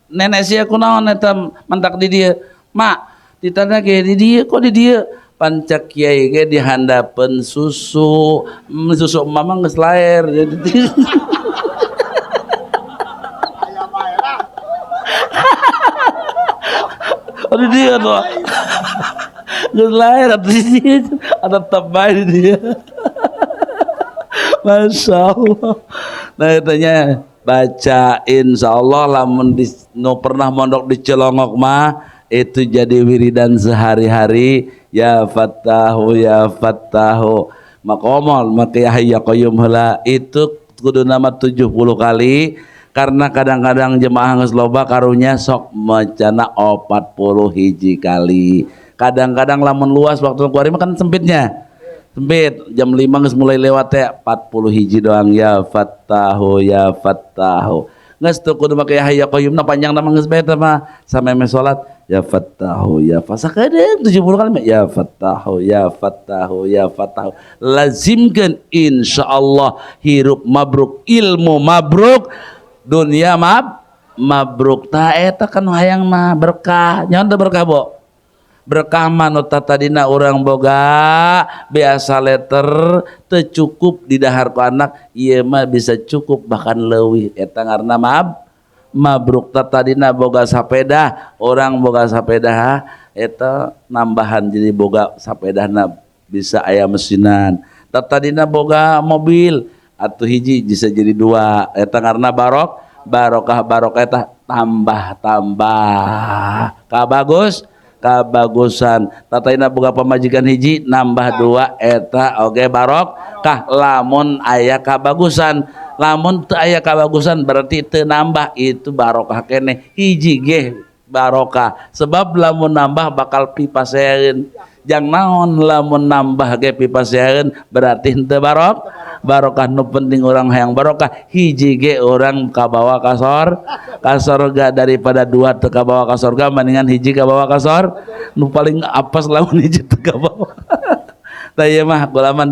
nenek sia kunaon eta mentak di dia. Mak, ditanya ge di dia kok di dia. Pancak kiai ge dihandapeun susu. Susu mama geus laer. Jadi Ayam merah. ada dia tuh nggak lahir ada tambah di dia. Masya Allah. Nah katanya baca insya Allah lamun no pernah mondok di Celongok mah itu jadi wiridan sehari-hari ya Fattahu ya Fattahu makomol maka ya qayyum heula itu kudu nama 70 kali karena kadang-kadang jemaah geus loba karunya sok macana 40 hiji kali. Kadang-kadang lamun luas waktu kuari mah kan sempitnya. Sempit jam 5 geus mulai lewat teh 40 hiji doang ya Fattahu ya Fattahu. Geus teu kudu make hayya qayyumna panjang nama geus bae teh mah sameme salat ya Fattahu ya Fasakedeung 70 kali ya Fattahu ya Fattahu ya Fattahu. Lazimkeun insyaallah hirup mabruk ilmu mabruk dunia mabruk ta eta kan hayang mah berkah nyaon teh berkah bo berkah mah nu tadina urang boga biasa letter teu cukup di dahar ku anak ieu mah bisa cukup bahkan leuwih eta ngaranna mabruk tadina boga sapeda orang boga sapeda eta nambahan jadi boga sapedana bisa aya mesinan tadina boga mobil atuh hiji bisa jadi dua eta karena barokah eta tambah kabagusan tataina boga pamajikan hiji nambah dua eta oge barokah lamun aya kabagusan lamun teu aya kabagusan berarti teu nambah itu barokah keneh hiji ge barokah sebab lamun nambah bakal pipaseun jang naon lamun nambah ge pipaseun berarti henteu barokah nu penting orang hayang barokah hiji ge orang kabawa ka sorga daripada dua teu kabawa ka sorga mendingan hiji kabawa ka nu paling apes lamun hiji teu kabawa. Tah ieu mah kula mah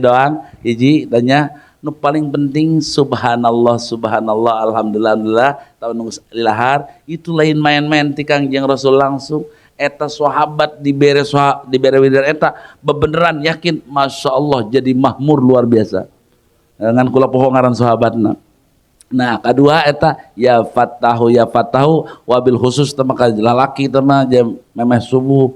doang hiji tanya nu paling penting subhanallah alhamdulillah tahun lilahar itu lain main-main ti Kangjeng Rasul langsung eta sahabat dibere wiridan eta bebeneran yakin masya Allah jadi makmur luar biasa dengan kula poho ngaran sahabatna. Nah kedua eta ya Fattahu wabil khusus teh maka lalaki teh mah jam memeh subuh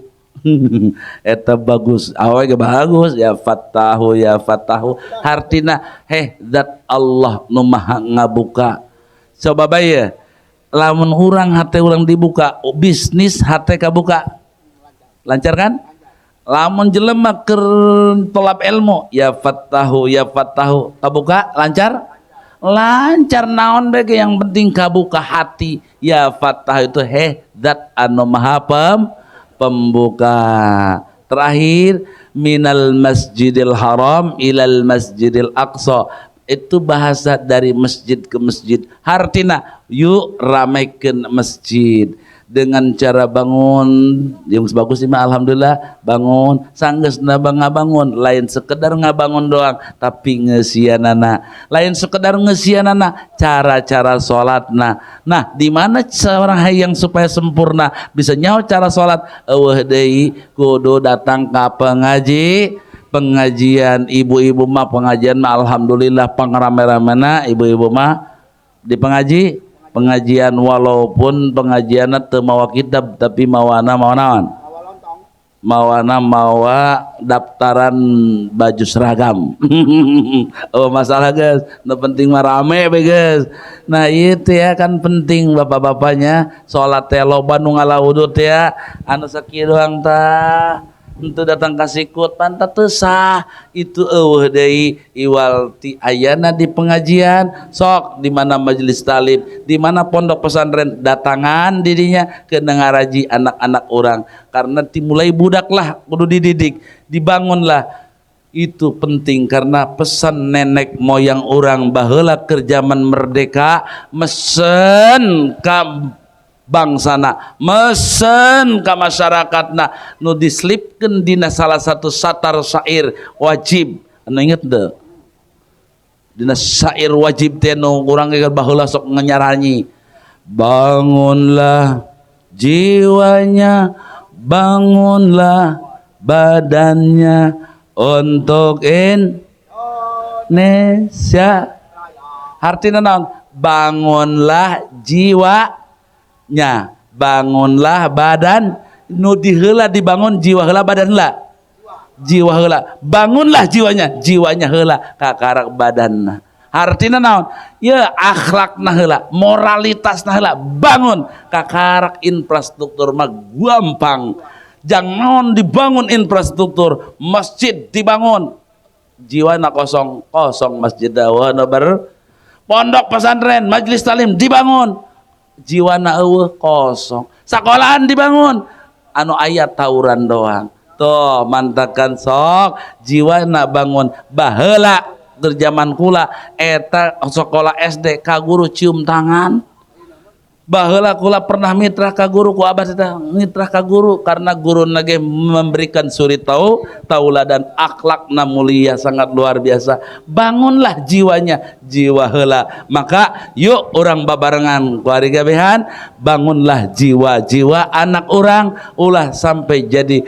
eta bagus awe ge bagus ya Fattahu hartina zat Allah nu maha ngabuka coba bae lamun urang hate urang dibuka bisnis hate kabuka lancar kan lamun jelema keur tolab ilmu ya Fattahu kabuka lancar naon bae yang penting kabuka hati ya Fattahu itu zat anu maha pembuka. Terakhir minal masjidil haram ilal masjidil aqsa itu bahasa dari masjid ke masjid hartina yuk ramaikan masjid dengan cara bangun yang bagus ini alhamdulillah bangun sanggeusna ngabangun lain sekedar ngabangun doang tapi ngeusianana lain sekedar ngeusianana cara-cara salatna. Nah di mana seorang hayang supaya sempurna bisa nyaho cara salat eueuh deui kudu datang ka pengajian ibu-ibu mah pengajian mah alhamdulillah pangrame-ramena ibu-ibu mah di pengajian walaupun pengajianna teu mawa kitab tapi mawana daftaran baju seragam. Oh masalah guys nu penting mah rame be guys. Nah itu ya kan penting bapak-bapaknya salat teh loba nu ngalawudhu teh ya anu sakieu doang tah untuk datang kasikut pantat teu sah itu eueuh deui iwal ti ayana di pengajian sok di mana majelis talim di mana pondok pesantren datangan didinya ke ngaraji anak-anak orang karena dimulai budak lah kudu dididik dibangunlah itu penting karena pesan nenek moyang orang baheula keur zaman merdeka mesen ka bangsana mesen ka masyarakatna nu dislipkeun dina salah satu satar syair wajib anu inget teu dina syair wajib teh nu urang ge baheula sok nganyaranyi bangunlah jiwanya bangunlah badannya untuk Indonesia artinya naon bangunlah jiwanya bangunlah badan nu diheula dibangun jiwa heula badan heula jiwa heula bangunlah jiwanya jiwanya heula kakarak badanna artinya naon ya akhlakna heula moralitasna heula bangun kakarak infrastruktur mah gampang jangan dibangun infrastruktur masjid dibangun jiwana kosong kosong masjid dawana ber pondok pesantren majelis talim dibangun jiwana eueuh kosong sekolahan dibangun anu aya tawuran doang tuh mantakan sok jiwana bangun baheula terjaman kula eta sekolah SD ka guru cium tangan baheula kula pernah mitra ka guru ku abah teh mitra ka guru karena guru nage memberikan suri tauladan akhlakna mulia sangat luar biasa bangunlah jiwanya jiwa heula maka yuk orang babarengan keluarga behan bangunlah jiwa-jiwa anak orang ulah sampai jadi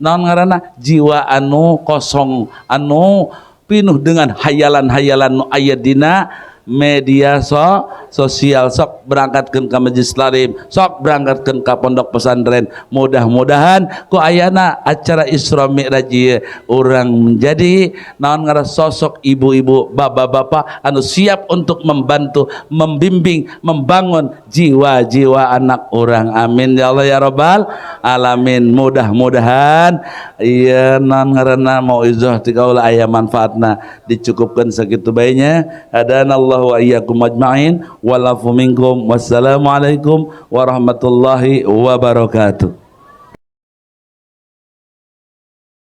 naon ngaranna jiwa anu kosong anu pinuh dengan hayalan-hayalan nu aya dina media sosial sok berangkatkeun ka majelis talim sok berangkatkeun ka pondok pesantren mudah-mudahan ku ayana acara Isra Mi'raj urang menjadi naon ngaran sosok ibu-ibu bapak-bapak anu siap untuk membantu membimbing membangun jiwa-jiwa anak orang amin ya Allah ya rabbal alamin mudah-mudahan ieu naon ngaranna mauizah ti kaula aya manfaatna dicukupkeun sakitu bae nya adanallahu wa iyyakum ajmain walafu minkum wassalamualaikum warahmatullahi wabarakatuh.